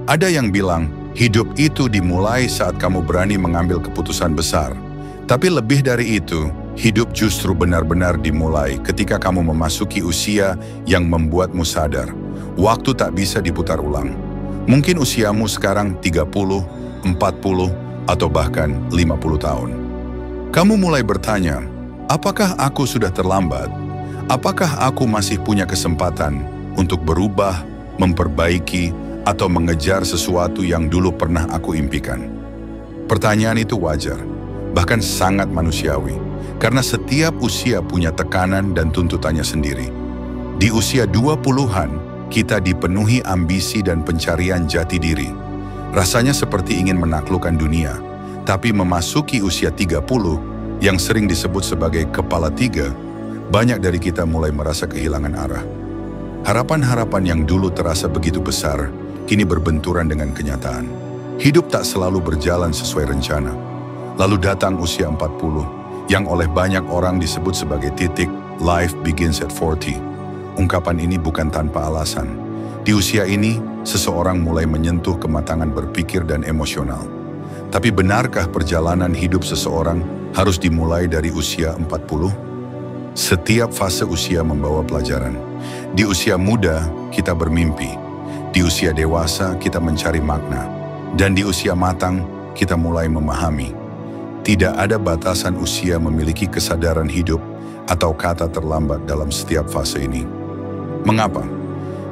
Ada yang bilang, hidup itu dimulai saat kamu berani mengambil keputusan besar. Tapi lebih dari itu, hidup justru benar-benar dimulai ketika kamu memasuki usia yang membuatmu sadar. Waktu tak bisa diputar ulang. Mungkin usiamu sekarang 30, 40, atau bahkan 50 tahun. Kamu mulai bertanya, apakah aku sudah terlambat? Apakah aku masih punya kesempatan untuk berubah, memperbaiki, atau mengejar sesuatu yang dulu pernah aku impikan? Pertanyaan itu wajar, bahkan sangat manusiawi, karena setiap usia punya tekanan dan tuntutannya sendiri. Di usia 20-an, kita dipenuhi ambisi dan pencarian jati diri. Rasanya seperti ingin menaklukkan dunia, tapi memasuki usia 30, yang sering disebut sebagai kepala tiga, banyak dari kita mulai merasa kehilangan arah. Harapan-harapan yang dulu terasa begitu besar, kini berbenturan dengan kenyataan. Hidup tak selalu berjalan sesuai rencana. Lalu datang usia 40, yang oleh banyak orang disebut sebagai titik life begins at 40. Ungkapan ini bukan tanpa alasan. Di usia ini, seseorang mulai menyentuh kematangan berpikir dan emosional. Tapi benarkah perjalanan hidup seseorang harus dimulai dari usia 40? Setiap fase usia membawa pelajaran. Di usia muda, kita bermimpi. Di usia dewasa, kita mencari makna. Dan di usia matang, kita mulai memahami. Tidak ada batasan usia memiliki kesadaran hidup atau kata terlambat dalam setiap fase ini. Mengapa?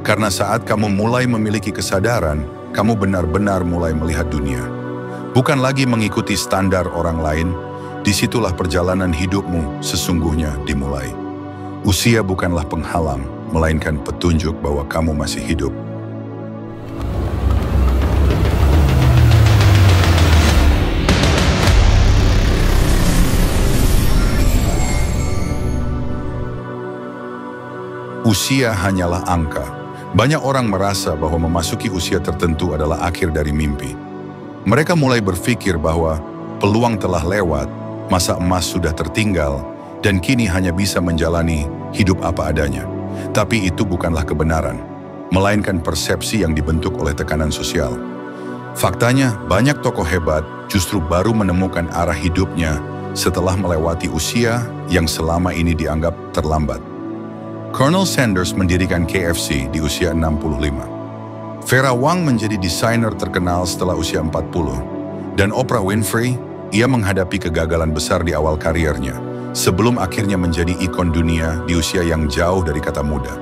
Karena saat kamu mulai memiliki kesadaran, kamu benar-benar mulai melihat dunia. Bukan lagi mengikuti standar orang lain, disitulah perjalanan hidupmu sesungguhnya dimulai. Usia bukanlah penghalang, melainkan petunjuk bahwa kamu masih hidup. Usia hanyalah angka. Banyak orang merasa bahwa memasuki usia tertentu adalah akhir dari mimpi. Mereka mulai berpikir bahwa peluang telah lewat, masa emas sudah tertinggal, dan kini hanya bisa menjalani hidup apa adanya. Tapi itu bukanlah kebenaran, melainkan persepsi yang dibentuk oleh tekanan sosial. Faktanya, banyak tokoh hebat justru baru menemukan arah hidupnya setelah melewati usia yang selama ini dianggap terlambat. Colonel Sanders mendirikan KFC di usia 65. Vera Wang menjadi desainer terkenal setelah usia 40. Dan Oprah Winfrey, ia menghadapi kegagalan besar di awal kariernya, sebelum akhirnya menjadi ikon dunia di usia yang jauh dari kata muda.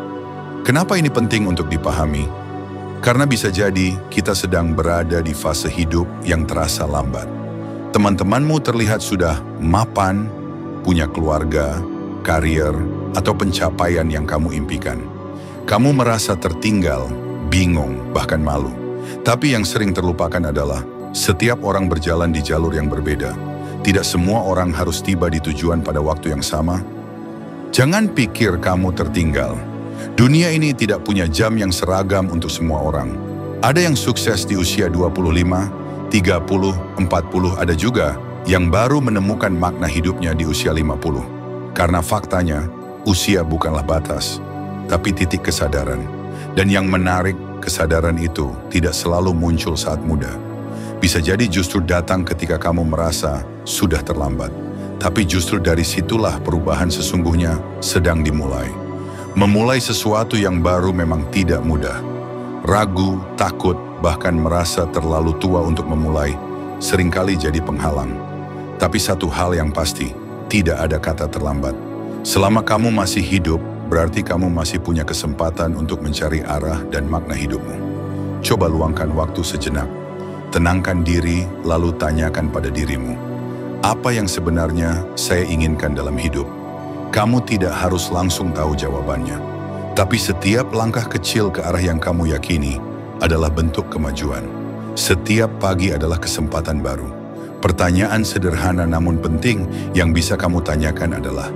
Kenapa ini penting untuk dipahami? Karena bisa jadi kita sedang berada di fase hidup yang terasa lambat. Teman-temanmu terlihat sudah mapan, punya keluarga, karier, atau pencapaian yang kamu impikan. Kamu merasa tertinggal, bingung, bahkan malu. Tapi yang sering terlupakan adalah setiap orang berjalan di jalur yang berbeda. Tidak semua orang harus tiba di tujuan pada waktu yang sama. Jangan pikir kamu tertinggal. Dunia ini tidak punya jam yang seragam untuk semua orang. Ada yang sukses di usia 25, 30, 40, ada juga yang baru menemukan makna hidupnya di usia 50. Karena faktanya, usia bukanlah batas, tapi titik kesadaran. Dan yang menarik, kesadaran itu tidak selalu muncul saat muda. Bisa jadi justru datang ketika kamu merasa sudah terlambat. Tapi justru dari situlah perubahan sesungguhnya sedang dimulai. Memulai sesuatu yang baru memang tidak mudah. Ragu, takut, bahkan merasa terlalu tua untuk memulai, seringkali jadi penghalang. Tapi satu hal yang pasti, tidak ada kata terlambat. Selama kamu masih hidup, berarti kamu masih punya kesempatan untuk mencari arah dan makna hidupmu. Coba luangkan waktu sejenak. Tenangkan diri, lalu tanyakan pada dirimu, apa yang sebenarnya saya inginkan dalam hidup? Kamu tidak harus langsung tahu jawabannya. Tapi setiap langkah kecil ke arah yang kamu yakini adalah bentuk kemajuan. Setiap pagi adalah kesempatan baru. Pertanyaan sederhana namun penting yang bisa kamu tanyakan adalah,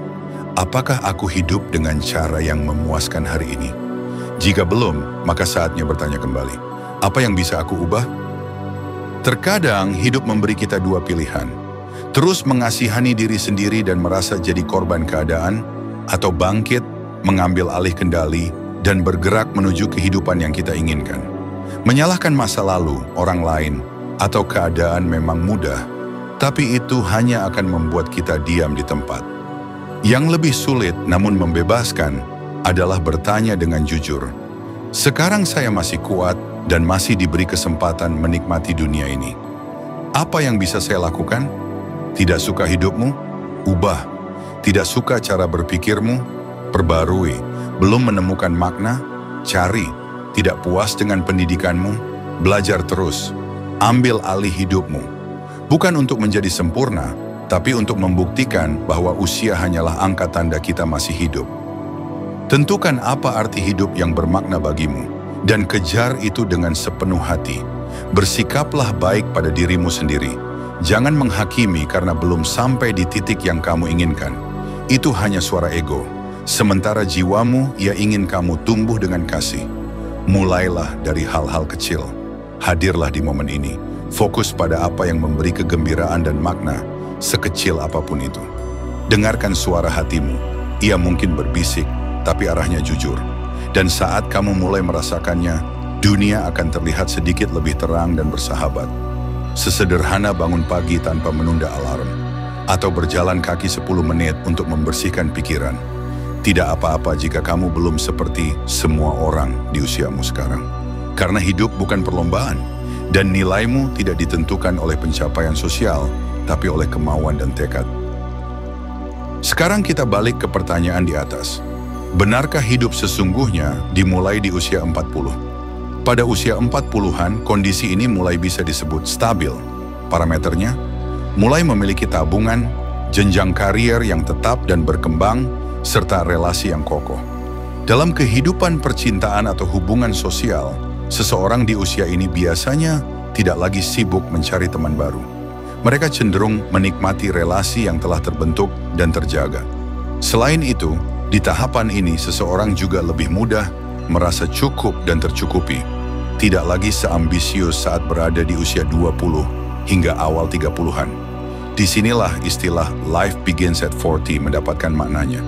apakah aku hidup dengan cara yang memuaskan hari ini? Jika belum, maka saatnya bertanya kembali. Apa yang bisa aku ubah? Terkadang hidup memberi kita dua pilihan. Terus mengasihani diri sendiri dan merasa jadi korban keadaan, atau bangkit, mengambil alih kendali, dan bergerak menuju kehidupan yang kita inginkan. Menyalahkan masa lalu, orang lain, atau keadaan memang mudah, tapi itu hanya akan membuat kita diam di tempat. Yang lebih sulit namun membebaskan adalah bertanya dengan jujur. Sekarang saya masih kuat dan masih diberi kesempatan menikmati dunia ini. Apa yang bisa saya lakukan? Tidak suka hidupmu? Ubah. Tidak suka cara berpikirmu? Perbarui. Belum menemukan makna? Cari. Tidak puas dengan pendidikanmu? Belajar terus. Ambil alih hidupmu. Bukan untuk menjadi sempurna, tapi untuk membuktikan bahwa usia hanyalah angka tanda kita masih hidup. Tentukan apa arti hidup yang bermakna bagimu, dan kejar itu dengan sepenuh hati. Bersikaplah baik pada dirimu sendiri. Jangan menghakimi karena belum sampai di titik yang kamu inginkan. Itu hanya suara ego. Sementara jiwamu, ia ingin kamu tumbuh dengan kasih. Mulailah dari hal-hal kecil. Hadirlah di momen ini. Fokus pada apa yang memberi kegembiraan dan makna, sekecil apapun itu. Dengarkan suara hatimu. Ia mungkin berbisik, tapi arahnya jujur. Dan saat kamu mulai merasakannya, dunia akan terlihat sedikit lebih terang dan bersahabat. Sesederhana bangun pagi tanpa menunda alarm, atau berjalan kaki 10 menit untuk membersihkan pikiran. Tidak apa-apa jika kamu belum seperti semua orang di usiamu sekarang. Karena hidup bukan perlombaan, dan nilaimu tidak ditentukan oleh pencapaian sosial, tapi oleh kemauan dan tekad. Sekarang kita balik ke pertanyaan di atas. Benarkah hidup sesungguhnya dimulai di usia 40? Pada usia 40-an, kondisi ini mulai bisa disebut stabil. Parameternya, mulai memiliki tabungan, jenjang karier yang tetap dan berkembang, serta relasi yang kokoh. Dalam kehidupan percintaan atau hubungan sosial, seseorang di usia ini biasanya tidak lagi sibuk mencari teman baru. Mereka cenderung menikmati relasi yang telah terbentuk dan terjaga. Selain itu, di tahapan ini seseorang juga lebih mudah merasa cukup dan tercukupi. Tidak lagi seambisius saat berada di usia 20 hingga awal 30-an. Disinilah istilah life begins at 40 mendapatkan maknanya.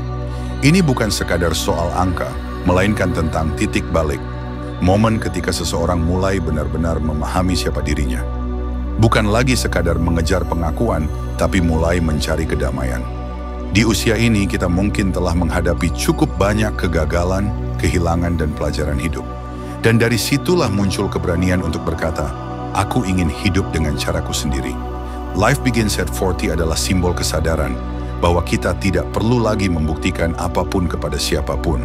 Ini bukan sekadar soal angka, melainkan tentang titik balik. Momen ketika seseorang mulai benar-benar memahami siapa dirinya. Bukan lagi sekadar mengejar pengakuan, tapi mulai mencari kedamaian. Di usia ini kita mungkin telah menghadapi cukup banyak kegagalan, kehilangan, dan pelajaran hidup. Dan dari situlah muncul keberanian untuk berkata, aku ingin hidup dengan caraku sendiri. Life begins at 40 adalah simbol kesadaran bahwa kita tidak perlu lagi membuktikan apapun kepada siapapun.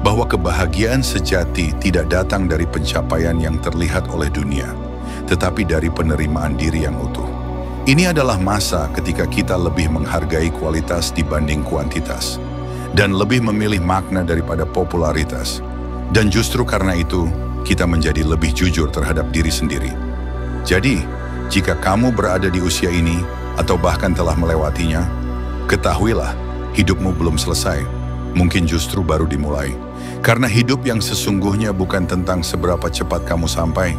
Bahwa kebahagiaan sejati tidak datang dari pencapaian yang terlihat oleh dunia, tetapi dari penerimaan diri yang utuh. Ini adalah masa ketika kita lebih menghargai kualitas dibanding kuantitas, dan lebih memilih makna daripada popularitas. Dan justru karena itu, kita menjadi lebih jujur terhadap diri sendiri. Jadi, jika kamu berada di usia ini, atau bahkan telah melewatinya, ketahuilah, hidupmu belum selesai, mungkin justru baru dimulai. Karena hidup yang sesungguhnya bukan tentang seberapa cepat kamu sampai,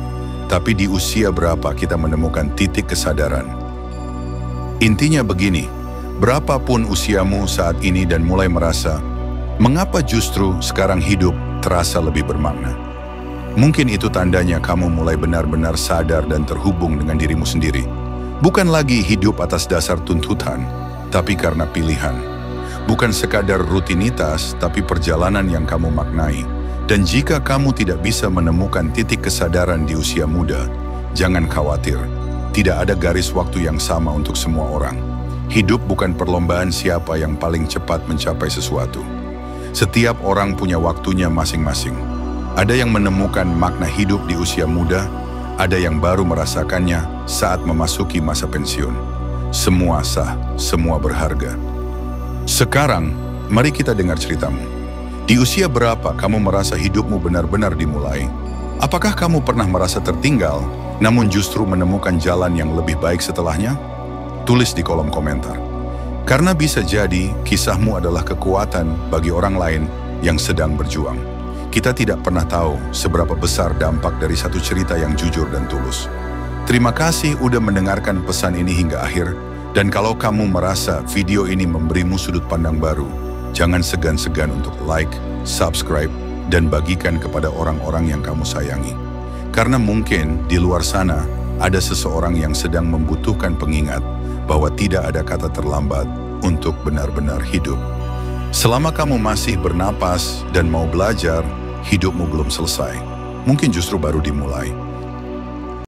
tapi di usia berapa kita menemukan titik kesadaran. Intinya begini, berapapun usiamu saat ini dan mulai merasa, mengapa justru sekarang hidup terasa lebih bermakna? Mungkin itu tandanya kamu mulai benar-benar sadar dan terhubung dengan dirimu sendiri. Bukan lagi hidup atas dasar tuntutan, tapi karena pilihan. Bukan sekadar rutinitas, tapi perjalanan yang kamu maknai. Dan jika kamu tidak bisa menemukan titik kesadaran di usia muda, jangan khawatir. Tidak ada garis waktu yang sama untuk semua orang. Hidup bukan perlombaan siapa yang paling cepat mencapai sesuatu. Setiap orang punya waktunya masing-masing. Ada yang menemukan makna hidup di usia muda, ada yang baru merasakannya saat memasuki masa pensiun. Semua sah, semua berharga. Sekarang, mari kita dengar ceritamu. Di usia berapa kamu merasa hidupmu benar-benar dimulai? Apakah kamu pernah merasa tertinggal, namun justru menemukan jalan yang lebih baik setelahnya? Tulis di kolom komentar. Karena bisa jadi kisahmu adalah kekuatan bagi orang lain yang sedang berjuang. Kita tidak pernah tahu seberapa besar dampak dari satu cerita yang jujur dan tulus. Terima kasih udah mendengarkan pesan ini hingga akhir. Dan kalau kamu merasa video ini memberimu sudut pandang baru, jangan segan-segan untuk like, subscribe, dan bagikan kepada orang-orang yang kamu sayangi. Karena mungkin di luar sana ada seseorang yang sedang membutuhkan pengingat bahwa tidak ada kata terlambat untuk benar-benar hidup. Selama kamu masih bernapas dan mau belajar, hidupmu belum selesai. Mungkin justru baru dimulai.